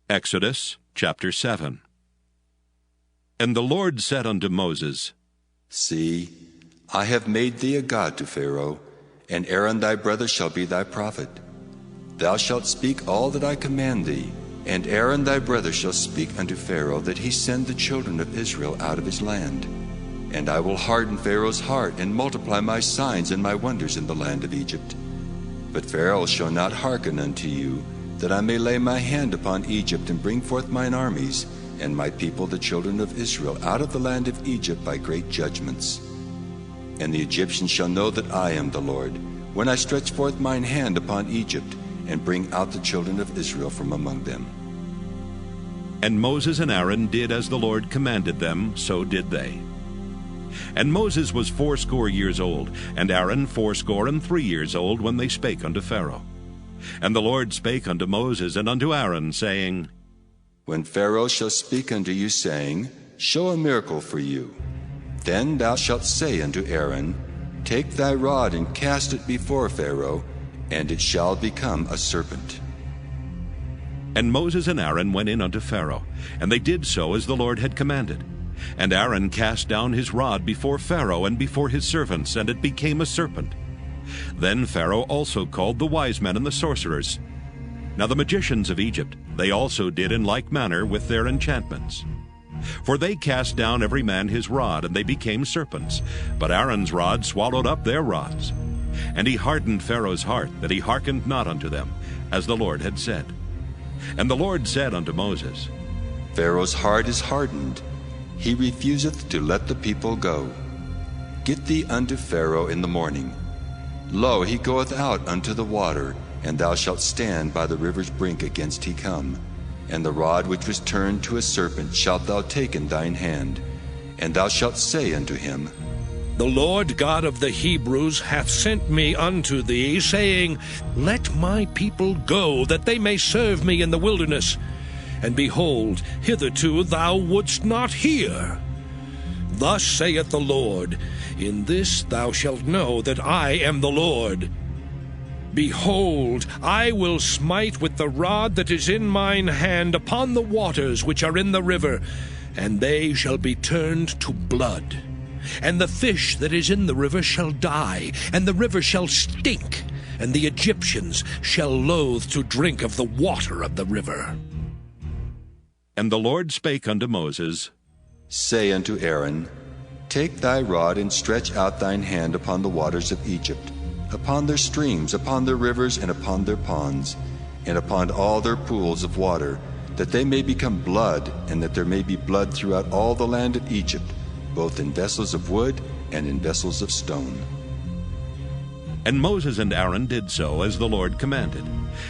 Exodus chapter 7. And the Lord said unto Moses, See, I have made thee a god to Pharaoh, and Aaron thy brother shall be thy prophet. Thou shalt speak all that I command thee, and Aaron thy brother shall speak unto Pharaoh, that he send the children of Israel out of his land. And I will harden Pharaoh's heart, and multiply my signs and my wonders in the land of Egypt. But Pharaoh shall not hearken unto you, that I may lay my hand upon Egypt, and bring forth mine armies, and my people the children of Israel out of the land of Egypt by great judgments. And the Egyptians shall know that I am the Lord, when I stretch forth mine hand upon Egypt, and bring out the children of Israel from among them. And Moses and Aaron did as the Lord commanded them, so did they. And Moses was 80 years old, and Aaron 83 years old, when they spake unto Pharaoh. And the Lord spake unto Moses and unto Aaron, saying, When Pharaoh shall speak unto you, saying, Show a miracle for you, then thou shalt say unto Aaron, Take thy rod and cast it before Pharaoh, and it shall become a serpent. And Moses and Aaron went in unto Pharaoh, and they did so as the Lord had commanded. And Aaron cast down his rod before Pharaoh and before his servants, and it became a serpent. Then Pharaoh also called the wise men and the sorcerers. Now the magicians of Egypt, they also did in like manner with their enchantments. For they cast down every man his rod, and they became serpents. But Aaron's rod swallowed up their rods. And he hardened Pharaoh's heart, that he hearkened not unto them, as the Lord had said. And the Lord said unto Moses, Pharaoh's heart is hardened, he refuseth to let the people go. Get thee unto Pharaoh in the morning. Lo, he goeth out unto the water, and thou shalt stand by the river's brink against he come. And the rod which was turned to a serpent shalt thou take in thine hand, and thou shalt say unto him, The Lord God of the Hebrews hath sent me unto thee, saying, Let my people go, that they may serve me in the wilderness. And behold, hitherto thou wouldst not hear. Thus saith the Lord, In this thou shalt know that I am the Lord. Behold, I will smite with the rod that is in mine hand upon the waters which are in the river, and they shall be turned to blood. And the fish that is in the river shall die, and the river shall stink, and the Egyptians shall loathe to drink of the water of the river. And the Lord spake unto Moses, Say unto Aaron, Take thy rod and stretch out thine hand upon the waters of Egypt, upon their streams, upon their rivers, and upon their ponds, and upon all their pools of water, that they may become blood, and that there may be blood throughout all the land of Egypt, both in vessels of wood and in vessels of stone. And Moses and Aaron did so as the Lord commanded.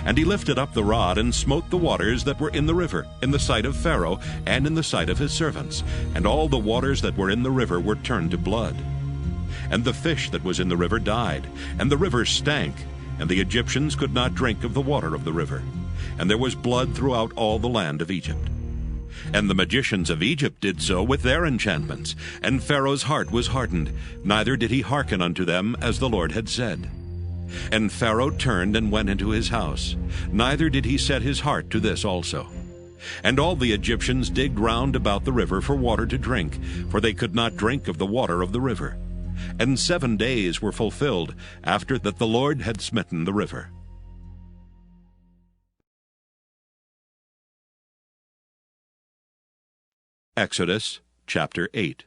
And he lifted up the rod, and smote the waters that were in the river, in the sight of Pharaoh, and in the sight of his servants. And all the waters that were in the river were turned to blood. And the fish that was in the river died, and the river stank, and the Egyptians could not drink of the water of the river. And there was blood throughout all the land of Egypt. And the magicians of Egypt did so with their enchantments, and Pharaoh's heart was hardened, neither did he hearken unto them, as the Lord had said. And Pharaoh turned and went into his house, neither did he set his heart to this also. And all the Egyptians digged round about the river for water to drink, for they could not drink of the water of the river. And 7 days were fulfilled after that the Lord had smitten the river. Exodus chapter 8.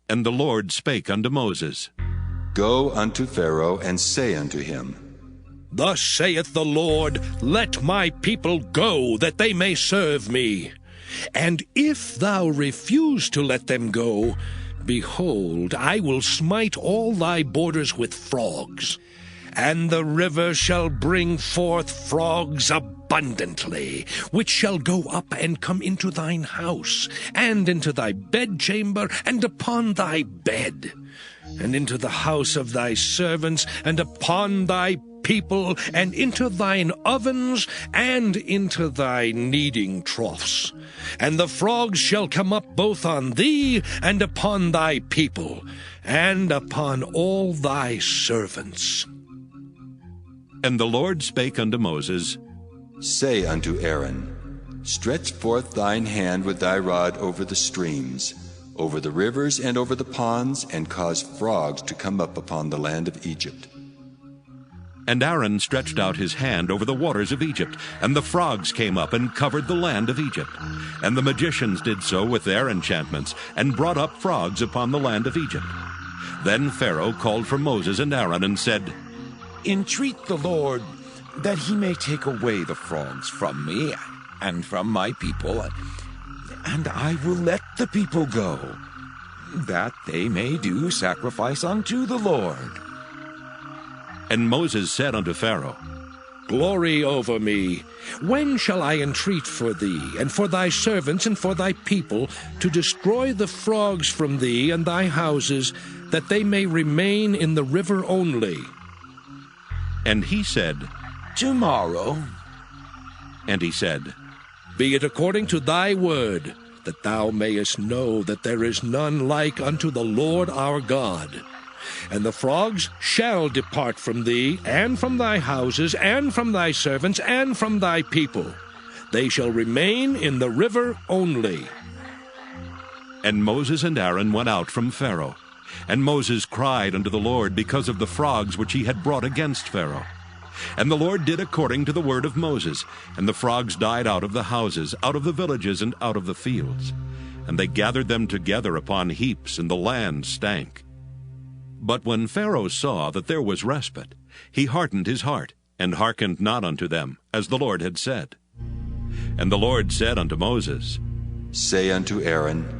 And the Lord spake unto Moses, Go unto Pharaoh, and say unto him, Thus saith the Lord, Let my people go, that they may serve me. And if thou refuse to let them go, behold, I will smite all thy borders with frogs, and the river shall bring forth frogs abundantly, which shall go up and come into thine house, and into thy bedchamber, and upon thy bed, and into the house of thy servants, and upon thy people, and into thine ovens, and into thy kneading troughs. And the frogs shall come up both on thee, and upon thy people, and upon all thy servants. And the Lord spake unto Moses, Say unto Aaron, Stretch forth thine hand with thy rod over the streams, over the rivers and over the ponds, and cause frogs to come up upon the land of Egypt. And Aaron stretched out his hand over the waters of Egypt, and the frogs came up and covered the land of Egypt. And the magicians did so with their enchantments, and brought up frogs upon the land of Egypt. Then Pharaoh called for Moses and Aaron and said, Entreat the Lord that he may take away the frogs from me and from my people, and I will let the people go, that they may do sacrifice unto the Lord. And Moses said unto Pharaoh, Glory over me. When shall I entreat for thee, and for thy servants, and for thy people, to destroy the frogs from thee and thy houses, that they may remain in the river only? And he said, Tomorrow. And he said, Be it according to thy word, that thou mayest know that there is none like unto the Lord our God. And the frogs shall depart from thee, and from thy houses, and from thy servants, and from thy people. They shall remain in the river only. And Moses and Aaron went out from Pharaoh. And Moses cried unto the Lord because of the frogs which he had brought against Pharaoh. And the Lord did according to the word of Moses, and the frogs died out of the houses, out of the villages, and out of the fields. And they gathered them together upon heaps, and the land stank. But when Pharaoh saw that there was respite, he hardened his heart, and hearkened not unto them, as the Lord had said. And the Lord said unto Moses, Say unto Aaron,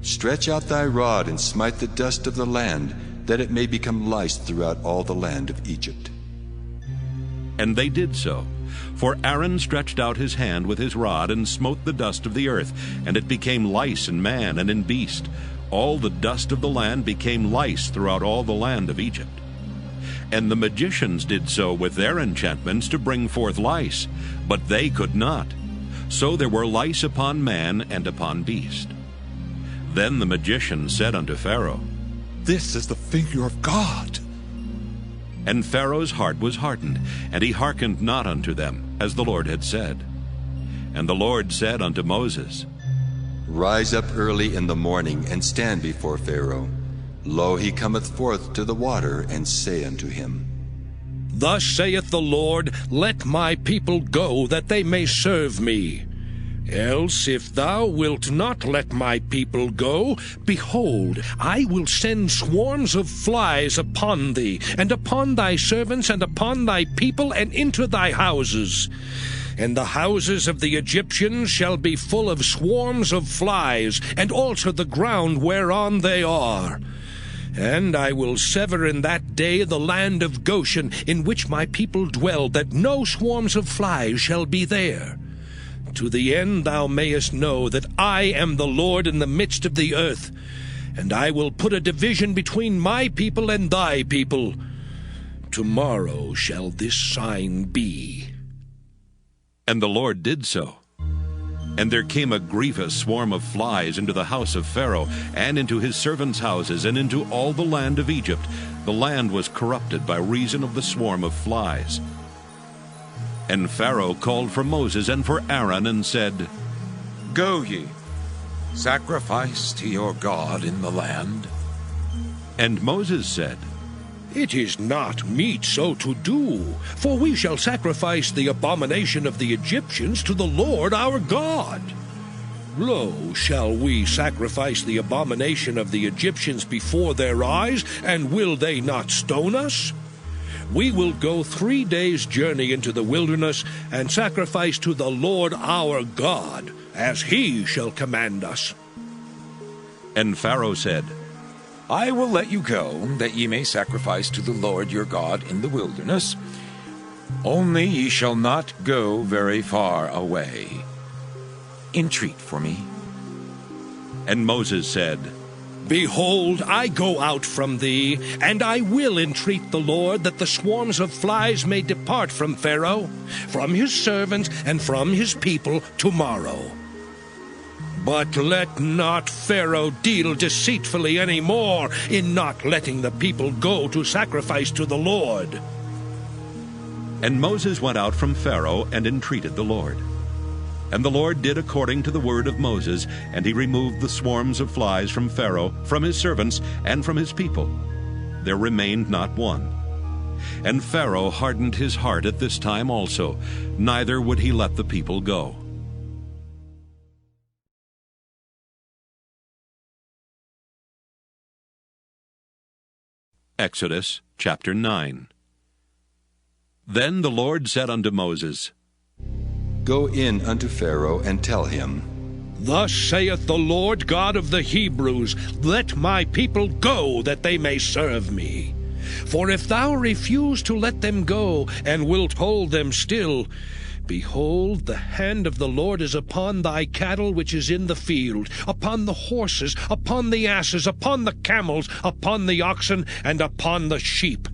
Stretch out thy rod, and smite the dust of the land, that it may become lice throughout all the land of Egypt. And they did so. For Aaron stretched out his hand with his rod, and smote the dust of the earth, and it became lice in man and in beast. All the dust of the land became lice throughout all the land of Egypt. And the magicians did so with their enchantments to bring forth lice, but they could not. So there were lice upon man and upon beast. Then the magician said unto Pharaoh, This is the finger of God. And Pharaoh's heart was hardened, and he hearkened not unto them, as the Lord had said. And the Lord said unto Moses, Rise up early in the morning, and stand before Pharaoh. Lo, he cometh forth to the water, and say unto him, Thus saith the Lord, Let my people go, that they may serve me. Else, if thou wilt not let my people go, behold, I will send swarms of flies upon thee, and upon thy servants, and upon thy people, and into thy houses. And the houses of the Egyptians shall be full of swarms of flies, and also the ground whereon they are. And I will sever in that day the land of Goshen, in which my people dwell, that no swarms of flies shall be there. To the end thou mayest know that I am the Lord in the midst of the earth. And I will put a division between my people and thy people. Tomorrow shall this sign be. And the Lord did so. And there came a grievous swarm of flies into the house of Pharaoh, and into his servants' houses, and into all the land of Egypt. The land was corrupted by reason of the swarm of flies. And Pharaoh called for Moses and for Aaron, and said, Go ye, sacrifice to your God in the land. And Moses said, It is not meet so to do, for we shall sacrifice the abomination of the Egyptians to the Lord our God. Lo, shall we sacrifice the abomination of the Egyptians before their eyes, and will they not stone us? We will go 3 days' journey into the wilderness, and sacrifice to the Lord our God, as he shall command us. And Pharaoh said, I will let you go, that ye may sacrifice to the Lord your God in the wilderness. Only ye shall not go very far away. Entreat for me. And Moses said, Behold, I go out from thee, and I will entreat the Lord that the swarms of flies may depart from Pharaoh, from his servants, and from his people tomorrow. But let not Pharaoh deal deceitfully any more in not letting the people go to sacrifice to the Lord. And Moses went out from Pharaoh and entreated the Lord. And the Lord did according to the word of Moses, and he removed the swarms of flies from Pharaoh, from his servants, and from his people. There remained not one. And Pharaoh hardened his heart at this time also, neither would he let the people go. Exodus chapter 9. Then the Lord said unto Moses, Go in unto Pharaoh, and tell him, Thus saith the Lord God of the Hebrews, Let my people go, that they may serve me. For if thou refuse to let them go, and wilt hold them still, behold, the hand of the Lord is upon thy cattle which is in the field, upon the horses, upon the asses, upon the camels, upon the oxen, and upon the sheep.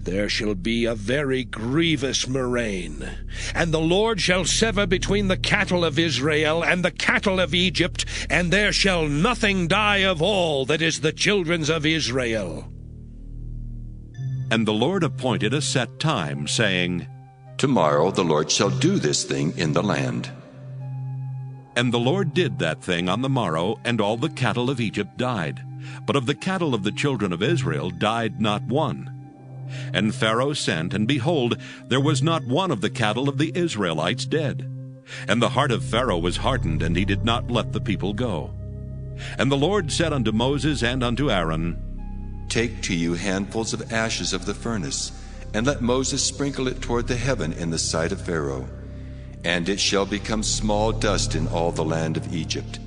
There shall be a very grievous murrain. And the Lord shall sever between the cattle of Israel and the cattle of Egypt, and there shall nothing die of all that is the children's of Israel. And the Lord appointed a set time, saying, Tomorrow the Lord shall do this thing in the land. And the Lord did that thing on the morrow, and all the cattle of Egypt died. But of the cattle of the children of Israel died not one. And Pharaoh sent, and behold, there was not one of the cattle of the Israelites dead. And the heart of Pharaoh was hardened, and he did not let the people go. And the Lord said unto Moses and unto Aaron, Take to you handfuls of ashes of the furnace, and let Moses sprinkle it toward the heaven in the sight of Pharaoh. And it shall become small dust in all the land of Egypt,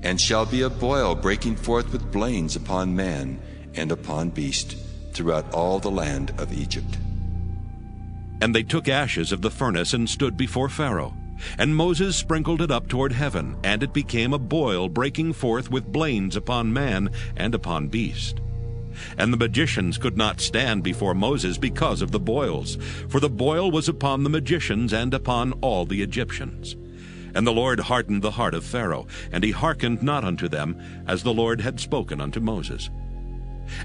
and shall be a boil breaking forth with blains upon man and upon beast, throughout all the land of Egypt. And they took ashes of the furnace and stood before Pharaoh. And Moses sprinkled it up toward heaven, and it became a boil breaking forth with blains upon man and upon beast. And the magicians could not stand before Moses because of the boils, for the boil was upon the magicians and upon all the Egyptians. And the Lord hardened the heart of Pharaoh, and he hearkened not unto them, as the Lord had spoken unto Moses.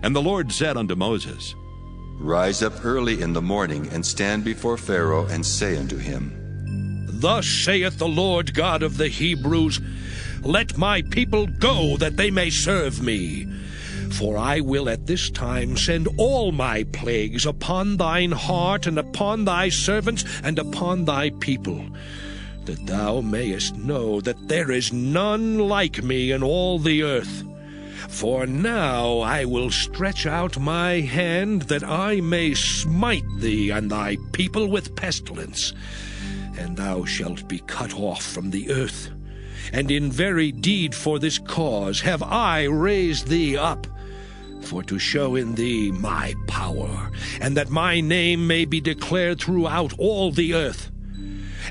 And the Lord said unto Moses, Rise up early in the morning, and stand before Pharaoh, and say unto him, Thus saith the Lord God of the Hebrews, Let my people go, that they may serve me. For I will at this time send all my plagues upon thine heart, and upon thy servants, and upon thy people, that thou mayest know that there is none like me in all the earth. For now I will stretch out my hand, that I may smite thee and thy people with pestilence, and thou shalt be cut off from the earth. And in very deed for this cause have I raised thee up, for to show in thee my power, and that my name may be declared throughout all the earth.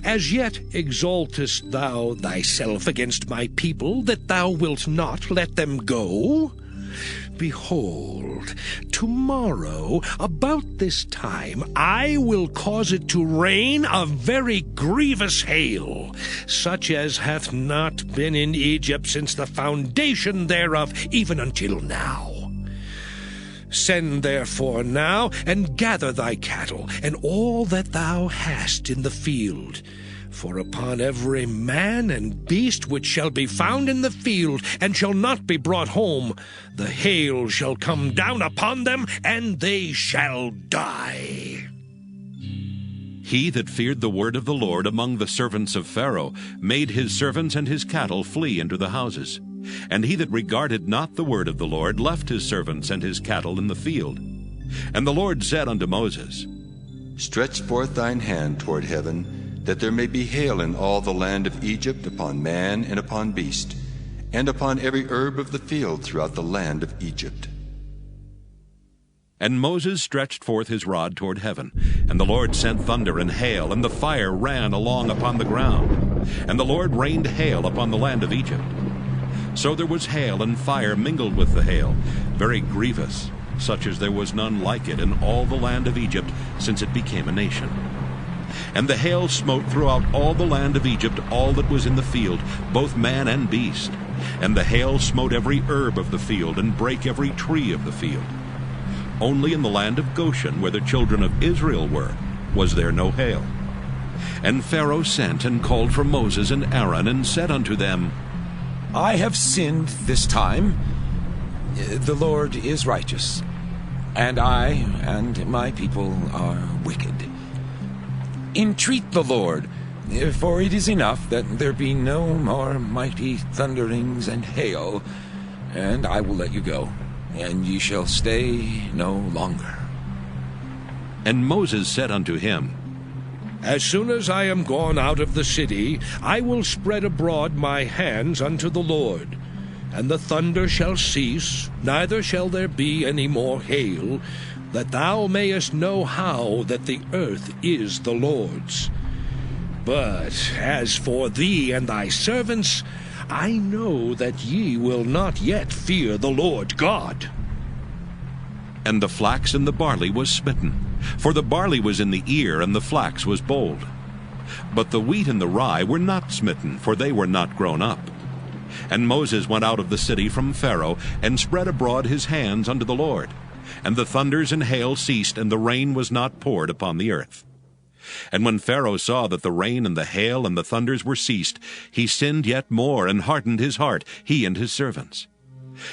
As yet exaltest thou thyself against my people, that thou wilt not let them go? Behold, tomorrow, about this time, I will cause it to rain a very grievous hail, such as hath not been in Egypt since the foundation thereof, even until now. Send therefore now, and gather thy cattle, and all that thou hast in the field. For upon every man and beast which shall be found in the field, and shall not be brought home, the hail shall come down upon them, and they shall die. He that feared the word of the Lord among the servants of Pharaoh made his servants and his cattle flee into the houses. And he that regarded not the word of the Lord left his servants and his cattle in the field. And the Lord said unto Moses, Stretch forth thine hand toward heaven, that there may be hail in all the land of Egypt, upon man and upon beast, and upon every herb of the field throughout the land of Egypt. And Moses stretched forth his rod toward heaven, and the Lord sent thunder and hail, and the fire ran along upon the ground. And the Lord rained hail upon the land of Egypt. So there was hail and fire mingled with the hail, very grievous, such as there was none like it in all the land of Egypt since it became a nation. And the hail smote throughout all the land of Egypt all that was in the field, both man and beast. And the hail smote every herb of the field, and brake every tree of the field. Only in the land of Goshen, where the children of Israel were, was there no hail. And Pharaoh sent and called for Moses and Aaron, and said unto them, I have sinned this time. The Lord is righteous, and I and my people are wicked. Entreat the Lord, for it is enough that there be no more mighty thunderings and hail, and I will let you go, and ye shall stay no longer. And Moses said unto him, As soon as I am gone out of the city, I will spread abroad my hands unto the Lord. And the thunder shall cease, neither shall there be any more hail, that thou mayest know how that the earth is the Lord's. But as for thee and thy servants, I know that ye will not yet fear the Lord God. And the flax and the barley was smitten, for the barley was in the ear, and the flax was bold. But the wheat and the rye were not smitten, for they were not grown up. And Moses went out of the city from Pharaoh, and spread abroad his hands unto the Lord. And the thunders and hail ceased, and the rain was not poured upon the earth. And when Pharaoh saw that the rain and the hail and the thunders were ceased, he sinned yet more, and hardened his heart, he and his servants.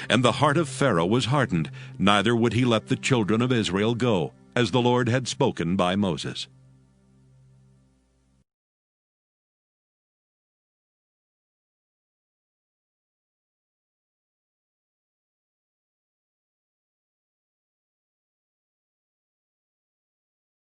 And the heart of Pharaoh was hardened, neither would he let the children of Israel go, as the Lord had spoken by Moses.